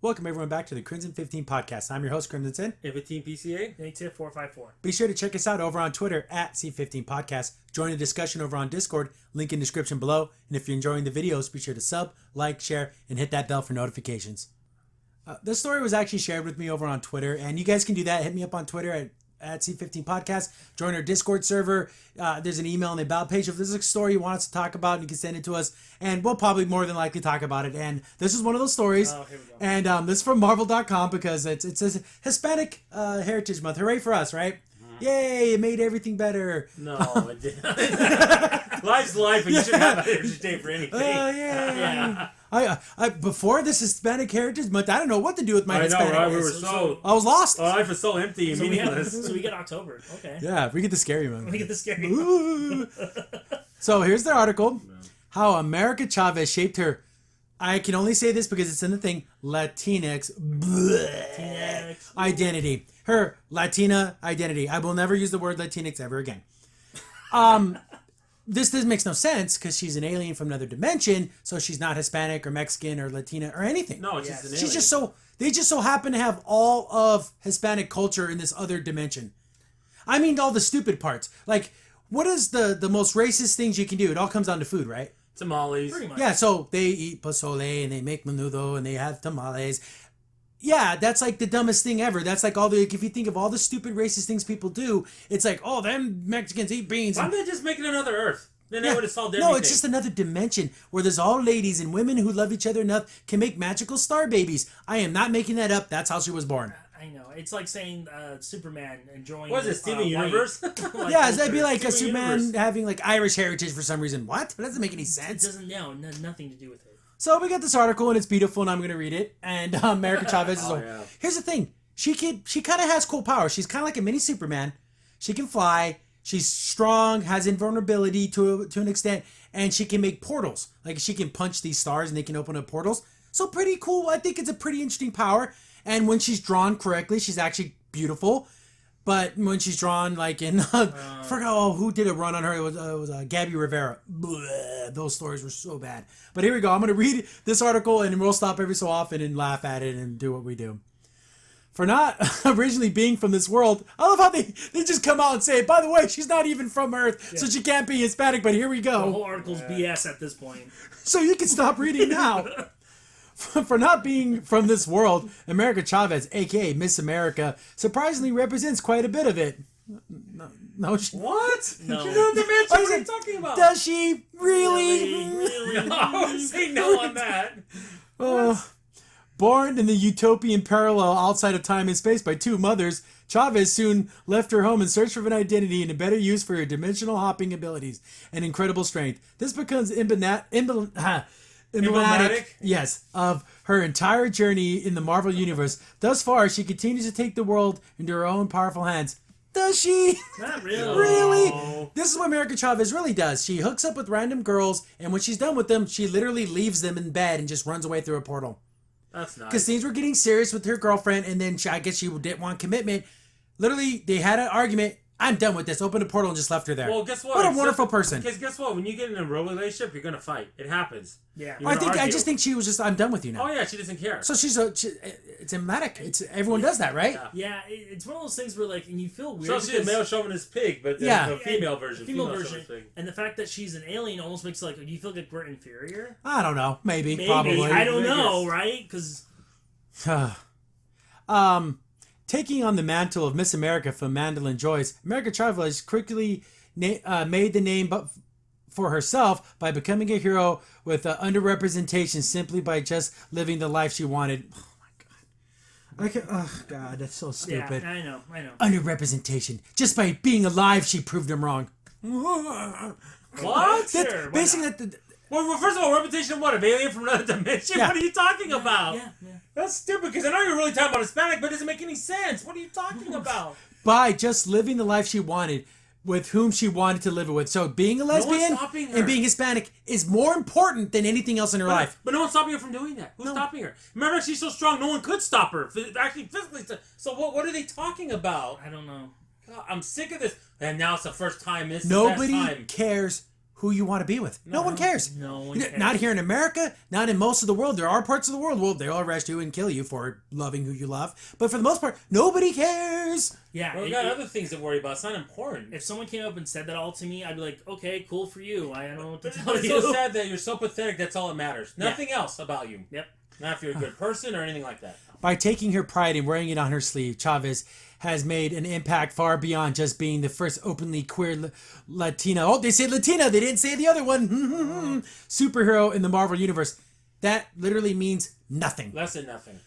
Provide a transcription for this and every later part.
Welcome everyone back to the Crimson 15 podcast. I'm your host, Crimson Sin. F15 PCA. ATIP454. Be sure to check us out over on Twitter at C15 Podcast. Join the discussion over on Discord, link in description below. And if you're enjoying the videos, be sure to sub, like, share, and hit that bell for notifications. This story was actually shared with me over on Twitter, and you guys can do that. Hit me up on Twitter at C15 Podcast. Join our Discord server. There's an email on the about page. If there's a story you want us to talk about, you can send it to us, and we'll probably more than likely talk about it. And this is one of those stories. Oh, here we go. And this is from Marvel.com because it's a Hispanic Heritage Month. Hooray for us, right? Yay, it made everything better. No, it didn't. Life's life, and you shouldn't have a Heritage Day for anything. Yeah. I before this Hispanic Heritage Month, I don't know what to do with my Hispanic. I know, right? We heritage. were so... I was lost. Our life is so empty and meaningless. So we get October. Okay. Yeah, we get the scary one. We get the scary Ooh. So here's the article. How America Chavez shaped her, I can only say this because it's in the thing, Latinx identity. Her Latina identity. I will never use the word Latinx ever again. This makes no sense because she's an alien from another dimension, so she's not Hispanic or Mexican or Latina or anything. No, it's just an alien. She's just they just so happen to have all of Hispanic culture in this other dimension. I mean, all the stupid parts. Like, what is the most racist things you can do? It all comes down to food, right? Tamales. Pretty much. Yeah, so they eat pozole and they make menudo and they have tamales. Yeah, that's like the dumbest thing ever. That's like if you think of all the stupid racist things people do, it's like, oh, them Mexicans eat beans. Why don't they just make it another Earth? Then they would have solved everything. No, it's just another dimension where there's all ladies and women who love each other enough can make magical star babies. I am not making that up. That's how she was born. I know. It's like saying Superman enjoying... What is it, Steven Universe? Yeah, it'd be like a Steven Superman Universe. having like Irish heritage for some reason. What? That doesn't make any It sense. doesn't, nothing to do with it. So we got this article and it's beautiful and I'm going to read it. And America Chavez is Here's the thing. She kind of has cool powers. She's kind of like a mini Superman. She can fly. She's strong, has invulnerability to an extent, and she can make portals. Like she can punch these stars and they can open up portals. So pretty cool. I think it's a pretty interesting power. And when she's drawn correctly, she's actually beautiful. But when she's drawn like in, forgot who did a run on her. It was Gabby Rivera. Bleh, those stories were so bad. But here we go. I'm going to read this article and we'll stop every so often and laugh at it and do what we do. For not originally being from this world, I love how they just come out and say, by the way, she's not even from Earth, so she can't be Hispanic, but here we go. The whole article's BS at this point. So you can stop reading now. For not being from this world, America Chavez, a.k.a. Miss America, surprisingly represents quite a bit of it. No, What? No. She's not the man. What are you talking about? Does she really? Really? No, I would say no on that. Born in the utopian parallel outside of time and space by two mothers, Chavez soon left her home in search of an identity and a better use for her dimensional hopping abilities and incredible strength. This becomes emblematic, yes, of her entire journey in the Marvel Universe. Thus far, she continues to take the world into her own powerful hands. Does she? Not really. Really? This is what America Chavez really does. She hooks up with random girls, and when she's done with them, she literally leaves them in bed and just runs away through a portal. That's nice. Because things were getting serious with her girlfriend, and then I guess she didn't want commitment. Literally, they had an argument. I'm done with this. Opened a portal and just left her there. Well, guess what? What a wonderful person. Because guess what? When you get in a real relationship, you're going to fight. It happens. Yeah. I just think she was just, I'm done with you now. Oh, yeah, she doesn't care. So it's emblematic. Everyone does that, right? Yeah, it's one of those things where, like, and you feel weird. So she's a male chauvinist pig, but there's a female version. Female version. And the fact that she's an alien almost makes it like, do you feel like we're inferior? I don't know. Maybe. Probably. I don't know, right? Because... Taking on the mantle of Miss America from Mandolin Joyce, America Chavez quickly made the name for herself by becoming a hero with underrepresentation simply by just living the life she wanted. Oh my God. Oh God, that's so stupid. Yeah, I know. Underrepresentation. Just by being alive, she proved him wrong. What? Sure, basically, well, first of all, reputation of what? Of alien from another dimension? Yeah. What are you talking about? Yeah. That's stupid, because I know you're really talking about Hispanic, but it doesn't make any sense. What are you talking about? by just living the life she wanted with whom she wanted to live it with. So being a lesbian and being Hispanic is more important than anything else in her life. But no one's stopping her from doing that. Who's stopping her? Remember, she's so strong, no one could stop her. Actually, physically. So what are they talking about? I don't know. God, I'm sick of this. And now it's the first time. Nobody cares who you want to be with. No one cares. No one cares. Not here in America, not in most of the world. There are parts of the world where they'll arrest you and kill you for loving who you love. But for the most part, nobody cares. Yeah. We got other things to worry about. It's not important. If someone came up and said that all to me, I'd be like, okay, cool for you. I don't know what to But tell it's you. so sad that you're so pathetic. That's all that matters. Nothing else about you. Yep. Not if you're a good person or anything like that. By taking her pride and wearing it on her sleeve, Chavez has made an impact far beyond just being the first openly queer Latina. Oh, they said Latina. They didn't say the other one. Superhero in the Marvel Universe. That literally means nothing. Less than nothing.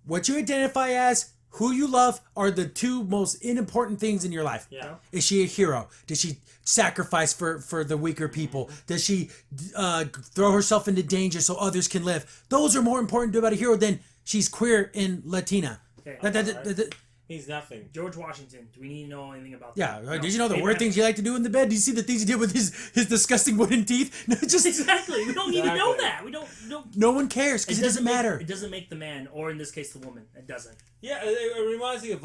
What you identify as, who you love, are the two most unimportant things in your life. Yeah. Is she a hero? Does she sacrifice for the weaker people? Does she throw herself into danger so others can live? Those are more important about a hero than she's queer and Latina. Okay. He's nothing. George Washington. Do we need to know anything about Yeah, that? No. did you know the weird things you like to do in the bed? Do you see the things he did with his disgusting wooden teeth? No, just Exactly. We don't need to know that. We don't. no one cares because it doesn't matter. It doesn't make the man, or in this case, the woman. It doesn't. Yeah, it reminds me of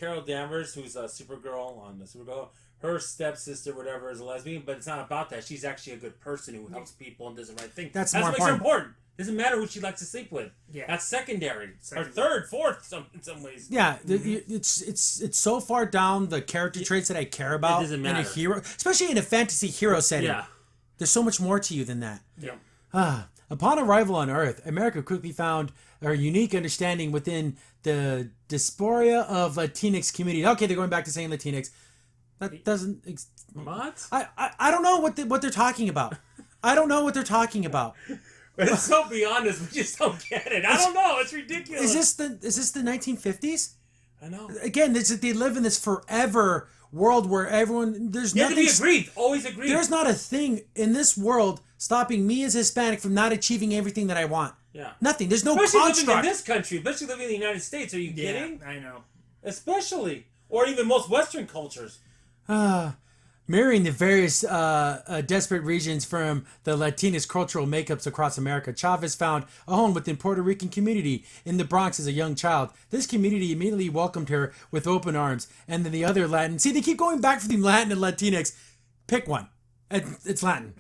Carol Danvers, who's a Supergirl on the Supergirl. Her stepsister, whatever, is a lesbian, but it's not about that. She's actually a good person who helps people and does the right thing. That's what more makes her important. important. Doesn't matter who she likes to sleep with. Yeah. That's secondary. Or Secondary. third, fourth, in some ways. Yeah, it's so far down the character traits that I care about doesn't in a matter. hero, especially in a fantasy hero setting. Yeah. There's so much more to you than that. Yeah. Upon arrival on Earth, America quickly found a unique understanding within the dysphoria of Latinx community. Okay, they're going back to saying Latinx. That doesn't. What? I don't know what they're talking about. I don't know what they're talking about. But it's so beyond us, we just don't get it. I don't know. It's ridiculous. Is this the 1950s? I know. Again, they live in this forever world where everyone there's You have to nothing. be agreed. Always agreed. There's not a thing in this world stopping me as Hispanic from not achieving everything that I want. Yeah. Nothing. There's no Especially construct. living in this country, especially living in the United States. Are you kidding? I know. Especially. Or even most Western cultures. Mirroring the various desperate regions from the Latinx cultural makeups across America, Chavez found a home within Puerto Rican community in the Bronx as a young child. This community immediately welcomed her with open arms. And then the other Latin... See, they keep going back from Latin and Latinx. Pick one. It's Latin.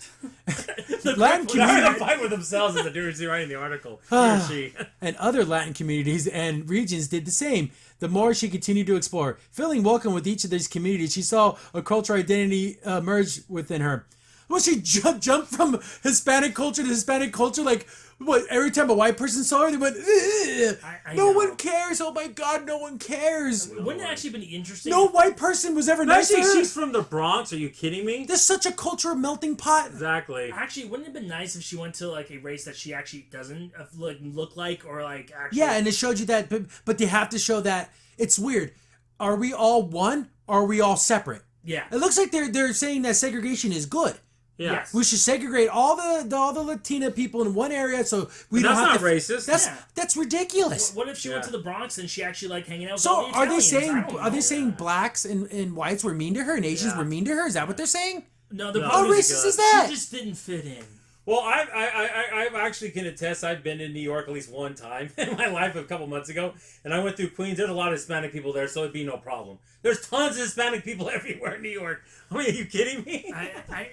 Latin They're community... going to fight with themselves as the dude writing the article. He or she. And other Latin communities and regions did the same. The more she continued to explore, feeling welcome with each of these communities, she saw a cultural identity emerge within her. Well, she jumped from Hispanic culture to Hispanic culture, like, what, every time a white person saw her, they went, I no know. one cares. Oh my God, no one cares. Wouldn't it actually been interesting? No white person was ever nice to Actually, her. she's from the Bronx. Are you kidding me? There's such a cultural melting pot. Exactly. Actually, wouldn't it have been nice if she went to like a race that she actually doesn't look like, or like actually? Yeah, and it showed you that, but they have to show that. It's weird. Are we all one, or are we all separate? Yeah. It looks like they're saying that segregation is good. Yeah. Yes. We should segregate all the Latina people in one area, so we don't That's have not to. racist. That's ridiculous. What if she went Yeah. to the Bronx and she actually like hanging out with So all the are they Italians? saying I don't are they know. saying blacks and whites were mean to her and Asians Yeah. were mean to her? Is that what they're saying? No, the No. How problem is racist is that? she just didn't fit in. Well, I actually can attest. I've been in New York at least one time in my life a couple months ago, and I went through Queens. There's a lot of Hispanic people there, so it'd be no problem. There's tons of Hispanic people everywhere in New York. I mean, are you kidding me?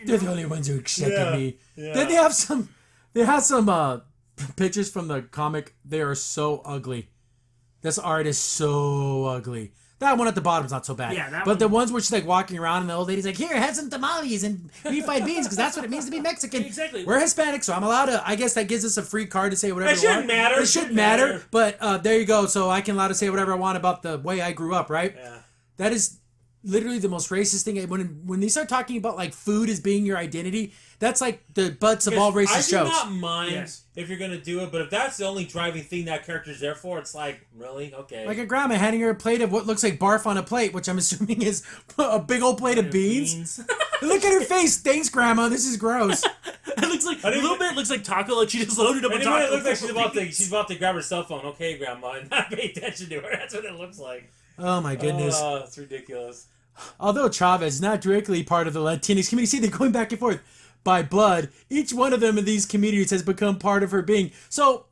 They're the only ones who accepted Yeah. me. Yeah. Then they have some pictures from the comic. They are so ugly. This art is so ugly. That one at the bottom's not so bad. Yeah, that but one- the ones where she's like walking around and the old lady's like, here, have some tamales and refried beans because that's what it means to be Mexican. Exactly. We're Hispanic, so I'm allowed to. I guess that gives us a free card to say whatever. It we shouldn't want. matter. It shouldn't matter. But there you go. So I can allow to say whatever I want about the way I grew up, right? Yeah. That is literally the most racist thing. When they start talking about like food as being your identity, that's like the butts of all racist I do shows. not mind Yes. if you're gonna do it, but if that's the only driving thing that character's there for, it's like, really? Okay. Like a grandma handing her a plate of what looks like barf on a plate, which I'm assuming is a big old plate of beans. Look at her face. Thanks, Grandma. This is gross. It looks like I a didn't little even- bit looks like taco. Like she just loaded up a Anyway, taco. it looks like full of she's about to grab her cell phone. Okay, Grandma, and not pay attention to her. That's what it looks like. Oh my goodness. Oh, it's ridiculous. Although Chavez is not directly part of the Latinx community, see, they're going back and forth by blood. Each one of them in these communities has become part of her being. So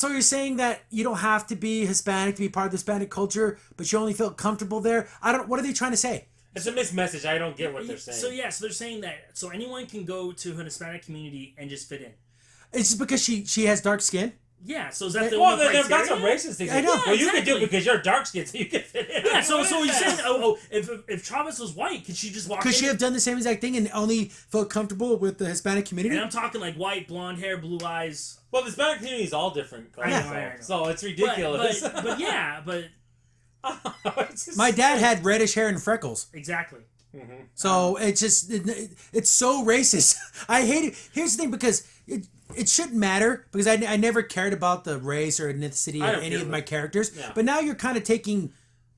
you're saying that you don't have to be Hispanic to be part of the Hispanic culture, but you only feel comfortable there? What are they trying to say? It's a mixed message. I don't get what they're saying. So they're saying that anyone can go to an Hispanic community and just fit in. It's because she has dark skin. Yeah, so is that the well, only that's criteria? a racist thing. I know. Well, you exactly. can do it because you're dark skinned, so you can fit in. Yeah, so you're saying, if Chavez was white, could she just walk in? Could she have done the same exact thing and only felt comfortable with the Hispanic community? And I'm talking like white, blonde hair, blue eyes. Well, the Hispanic community is all different colors, I know. so it's ridiculous. But My dad had reddish hair and freckles. exactly. Mm-hmm. So it's just it's so racist. I hate it. Here's the thing, because it shouldn't matter, because I never cared about the race or ethnicity of any of my characters. Yeah. But now you're kind of taking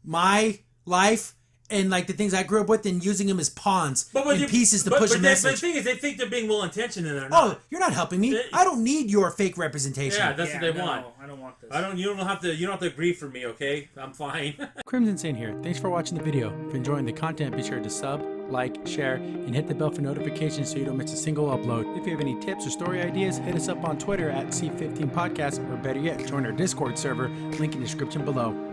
my life and like the things I grew up with and using them as pawns and pieces to push a message. But the thing is, they think they're being well intentioned and they're Oh, not. you're not helping me. I don't need your fake representation. Yeah, that's what they want. I don't want this. You don't have to agree for me, okay? I'm fine. Crimson Sane here. Thanks for watching the video. If you're enjoying the content, be sure to sub, like, share, and hit the bell for notifications so you don't miss a single upload. If you have any tips or story ideas, hit us up on Twitter at C15Podcast, or better yet, join our Discord server, link in the description below.